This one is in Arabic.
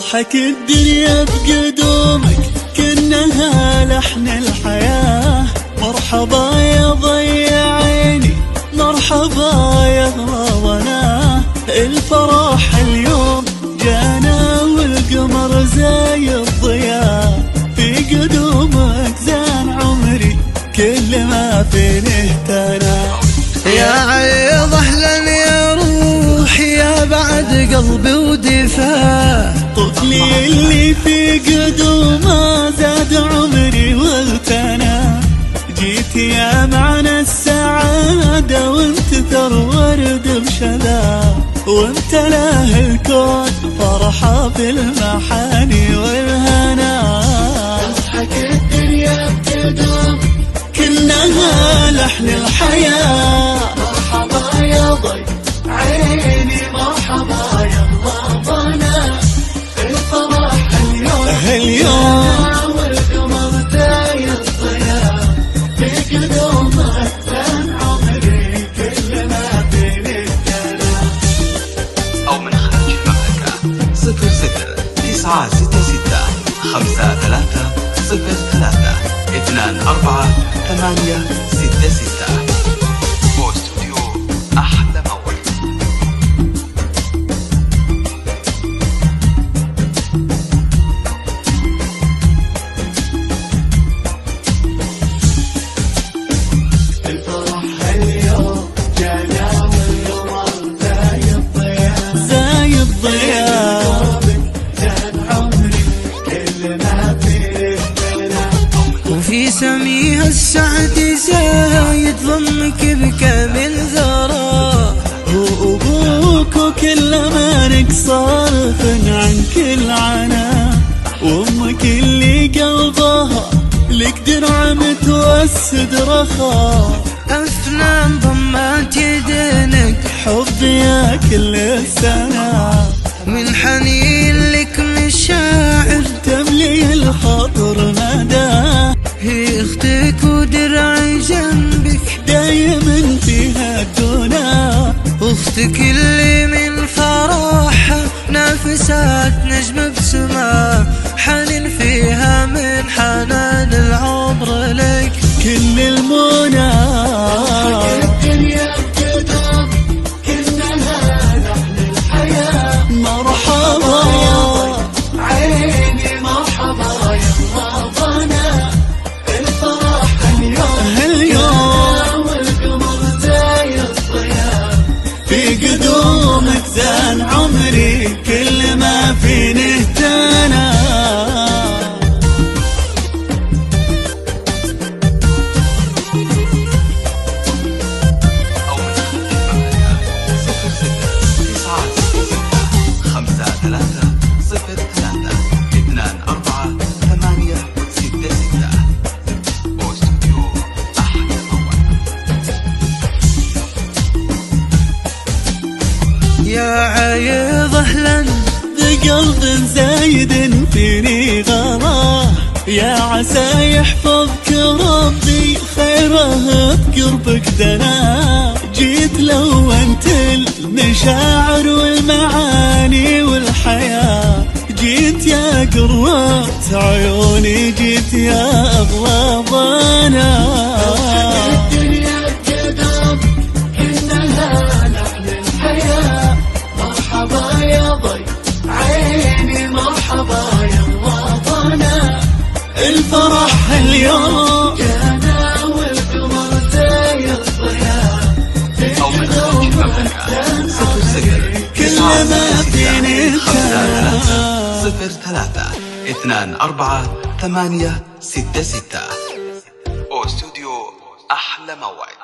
تضحك الدنيا بقدومك كأنها لحن الحياة. مرحبا يا ضي عيني، مرحبا يا غلاونا، الفرح اليوم جانا والقمر زي الضياء. في قدومك زان عمري كل ما فيني اهتنى. يا عيض اهلا يا روحي يا بعد قلبي ودفاع. طفلي اللي في قدومه زاد عمري واغتنى. جيت يا معنى السعادة وانتثر ورد بشذا، وامتلاه الكون فرحة بالمحاني والهنا. تضحك الدنيا بقدوم كأنها لحن الحياة. مرحبا يا ضي عيني، مرحبا يا غلاونا، الفرح اليوم والقمر زي الضياء. في قدومك زان عمري كل ما فيني اهتنى. أو من خارج المملكة 00-966 53 03 24 866. واستوديو أحلى موعد. الفرح اليوم جانا والقمر زي الضياء. زي الضياء. زاد عمري كل ما فيني اهتنى. وفي سميها السعد زايد ضمك بكامل ثرى. هو أبوك وكل ما نقصرف عن كل عنا، وأمك اللي قلبها لك درع متوسد رخا. أفنان ضمات يدينك حب يا كل السنة، من حنين لك مشاعر تملي الخاطر مدى. هي اختك ودرعي جنبك دايما فيها الدنا، اختك اللي من فرحها نافسات نجم بسما. حنين فيها من حنان العمر لك كل المنى. الدنيا بقدوم كأنها لحن الحياة. مرحبا عيني مرحبا يا غلاونا، الفرح اليوم والقمر زي الضياء. في قدومك زان عمري كل ما فيني اهتنى. أو من خارج المملكة 00-966 53 03 24 866. واستوديو أحلى موعد. يا عيض اهلا بقلب زايد فيني غلاه، يا عسى يحفظك ربي خيره بقربك دنا. جيت لونت المشاعر والمعاني والحياة، جيت يا قرة عيوني، جيت يا أغلى ضنا. الدنيا بقدوم كأنها لحن الحياة. مرحبا يا ضي عيني، مرحبا يا غلاونا، الفرح اليوم جانا والقمر زي الضياء. أو من خارج المملكة كل ما فيني 03 24 866. واستوديو أحلى موعد.